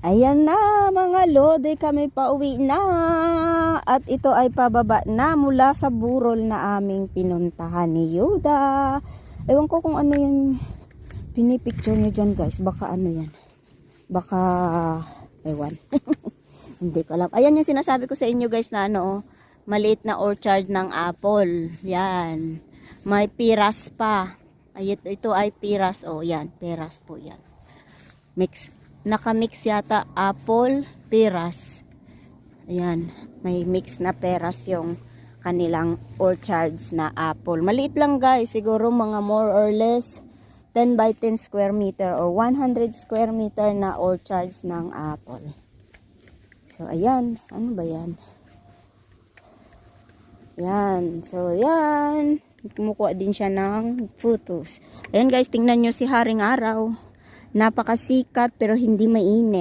Ayan na mga lode, kami pauwi na. At ito ay pababa na mula sa burol na aming pinuntahan ni Yuda. Ewan ko kung ano yung pinipicture niya dyan guys. Baka ano yan. Baka, ewan. Hindi ko alam. Ayan yung sinasabi ko sa inyo guys na ano, maliit na orchard ng apple. Yan. May piras pa. Ay, ito ay piras. O yan, piras po yan. Nakamix yata apple, peras. Ayan, may mix na peras yung kanilang orchards na apple. Maliit lang guys, siguro mga more or less 10 by 10 square meter or 100 square meter na orchards ng apple. So ayan, ano ba yan? Yan, so yan. Kumukuha din siya ng photos. Ayan guys, tingnan nyo si Haring Araw. Napakasikat pero hindi mainit.